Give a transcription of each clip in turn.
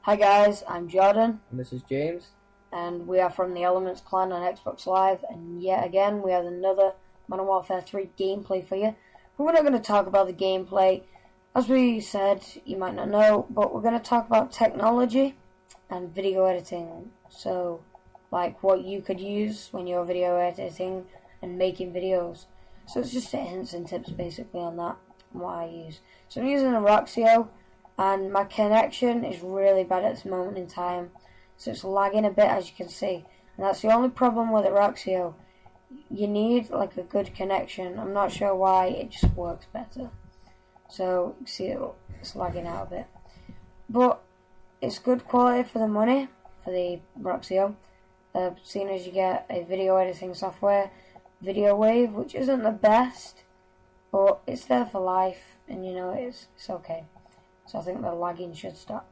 Hi guys, I'm Jordan. And this is James. And we are from the Elements clan on Xbox Live, and yet again we have another Modern Warfare 3 gameplay for you. But we're not going to talk about the gameplay. As we said, you might not know, but we're going to talk about technology and video editing. So, like what you could use when you're video editing and making videos. So it's just hints and tips basically on that, and what I use. So I'm using a Roxio, and my connection is really bad at this moment in time. So it's lagging a bit, as you can see. And that's the only problem with a Roxio. You need like a good connection. I'm not sure why, it just works better. So you can see it's lagging out a bit. But it's good quality for the money, for the Roxio. Seeing as you get a video editing software, Video Wave, which isn't the best, but it's there for life, and you know it's okay. So I think the lagging should stop.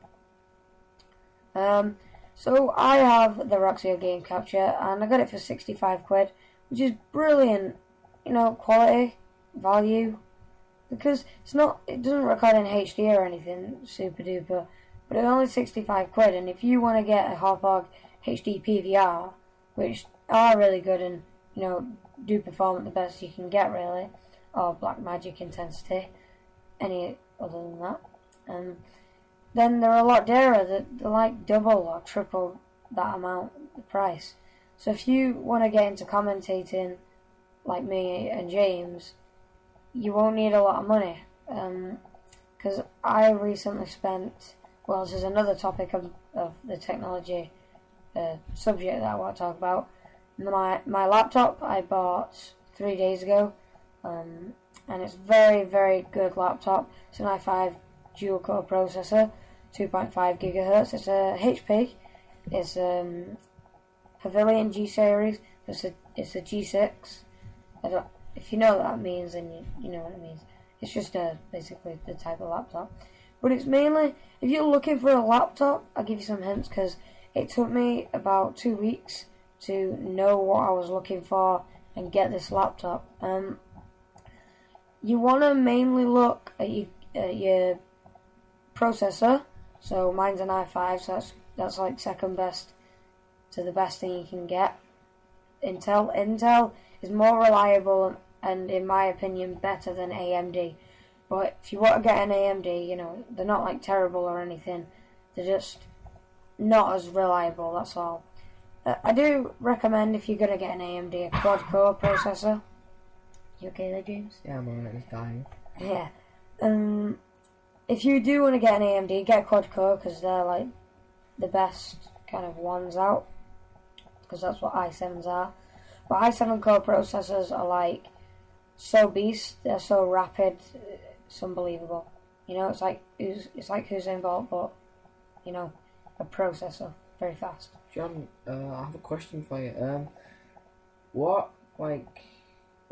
So I have the Roxio Game Capture, and I got it for 65 quid, which is brilliant, you know, quality, value, because it doesn't record in HD or anything super duper, but it's only 65 quid, and if you want to get a Hauppauge HD PVR, which are really good and, you know, do perform at the best you can get really, or Blackmagic intensity, any other than that, then they're a lot dearer. They're like double or triple that amount, the price. So if you want to get into commentating like me and James, you won't need a lot of money. Because I recently spent, well, this is another topic of the technology subject that I want to talk about. My laptop I bought 3 days ago, and it's very, very good laptop. It's an i5 dual-core processor, 2.5 gigahertz. It's a HP. It's Pavilion G series. It's a G6. If you know what that means, then you know what it means. It's just basically the type of laptop. But it's mainly, if you're looking for a laptop, I'll give you some hints, because it took me about 2 weeks to know what I was looking for and get this laptop. You want to mainly look at your processor. So mine's an i5, so that's like second best to the best thing you can get. Intel is more reliable and, in my opinion, better than AMD. But if you want to get an AMD, you know, they're not like terrible or anything. They're just not as reliable, that's all. I do recommend, if you're going to get an AMD, a quad-core processor. You okay there, James? Yeah, I'm alright, it's dying. Yeah. If you do want to get an AMD, get a quad-core, because they're like the best kind of ones out, because that's what i7s are. But i7 core processors are like so beast, they're so rapid, it's unbelievable. You know, it's like Usain Bolt, but, you know, a processor, very fast. John, I have a question for you. What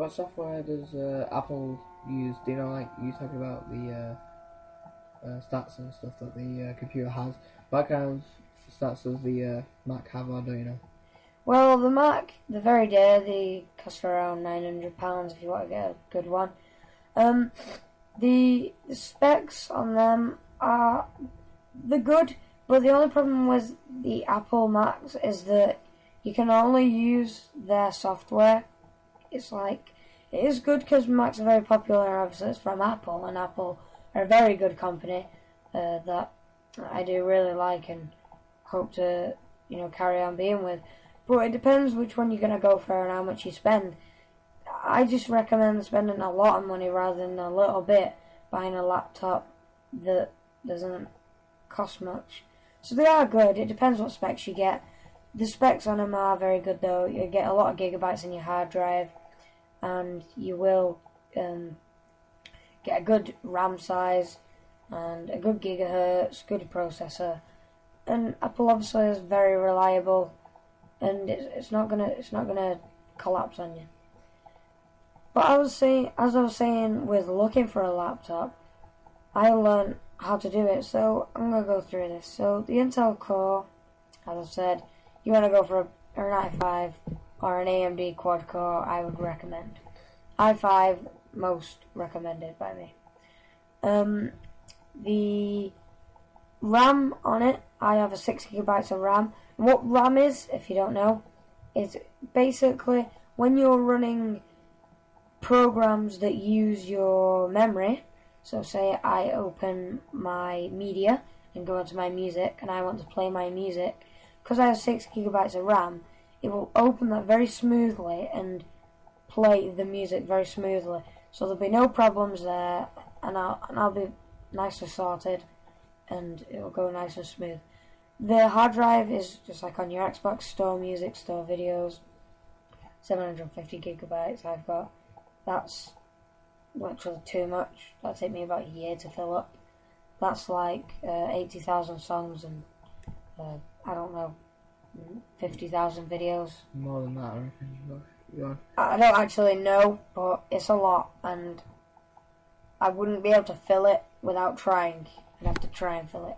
software does Apple use? Do you know, like, you talking about the stats and stuff that the computer has? What kind of stats does the Mac have, or do you know? Well, the Mac, they're very dear. They cost around £900 if you want to get a good one. The specs on them they're good, but the only problem with the Apple Macs is that you can only use their software. It's like, it is good because Macs are very popular, and obviously it's from Apple, and Apple are a very good company that I do really like and hope to, you know, carry on being with. But it depends which one you're going to go for and how much you spend. I just recommend spending a lot of money rather than a little bit, buying a laptop that doesn't cost much. So they are good, it depends what specs you get. The specs on them are very good though. You get a lot of gigabytes in your hard drive, and you will get a good RAM size and a good gigahertz, good processor. And Apple obviously is very reliable, and it's not gonna collapse on you. But as I was saying, with looking for a laptop, I learned how to do it, so I'm gonna go through this. So the Intel Core, as I said, you want to go for an i5 or an AMD quad core, I would recommend. i5 most recommended by me. The RAM on it I have a 6 GB of RAM. And what RAM is, if you don't know, is basically when you're running programs that use your memory. So say I open my media and go into my music and I want to play my music. Because I have 6 GB of RAM, it will open that very smoothly and play the music very smoothly. So there'll be no problems there, and I'll be nicely sorted, and it'll go nice and smooth. The hard drive is just like on your Xbox, store music, store videos. 750 GB I've got. That's literally too much. That'll take me about a year to fill up. That's like 80,000 songs and I don't know, 50,000 videos. More than that, I reckon. I don't actually know, but it's a lot, and I wouldn't be able to fill it without trying. I'd have to try and fill it.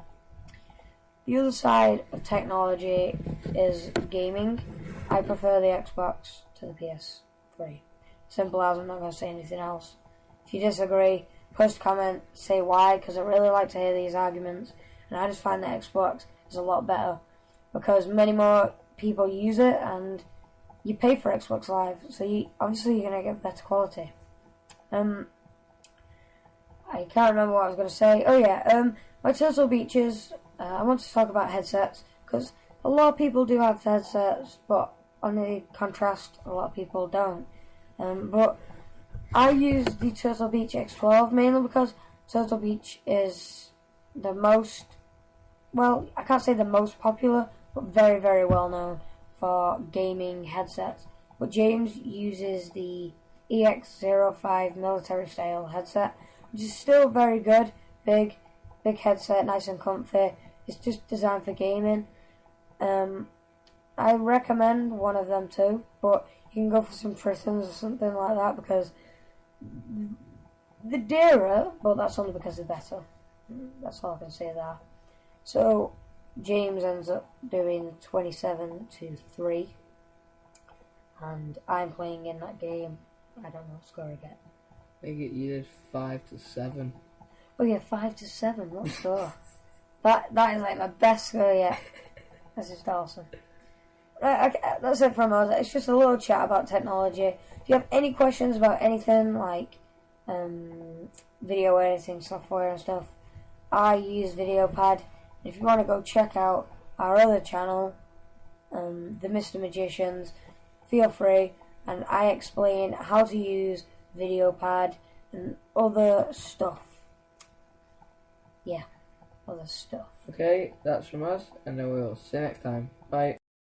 The other side of technology is gaming. I prefer the Xbox to the PS3. Simple as. I'm not going to say anything else. If you disagree, post a comment, say why, because I really like to hear these arguments, and I just find the Xbox is a lot better because many more people use it, and you pay for Xbox Live, so obviously you're going to get better quality. I can't remember what I was going to say. Oh yeah, my Turtle Beaches, I want to talk about headsets, because a lot of people do have headsets, but on the contrast, a lot of people don't. But I use the Turtle Beach X12 mainly because Turtle Beach is the most, well, I can't say the most popular, but very, very well known for gaming headsets. But James uses the EX05 military style headset, which is still very good. Big headset, nice and comfy. It's just designed for gaming. I recommend one of them too, but you can go for some Tritons or something like that because they're dearer, but that's only because they're better. That's all I can say there. So James ends up doing 27-3, and I'm playing in that game. I don't know what score I get. I think you did 5-7. Oh yeah, 5-7. What score? that is like my best score yet. That's just awesome. Right, okay, that's it from us. It's just a little chat about technology. If you have any questions about anything like video editing software and stuff, I use VideoPad. If you want to go check out our other channel, the Mr. Magicians, feel free, and I explain how to use VideoPad and other stuff. Yeah, other stuff. Okay, that's from us, and then we'll see you next time. Bye.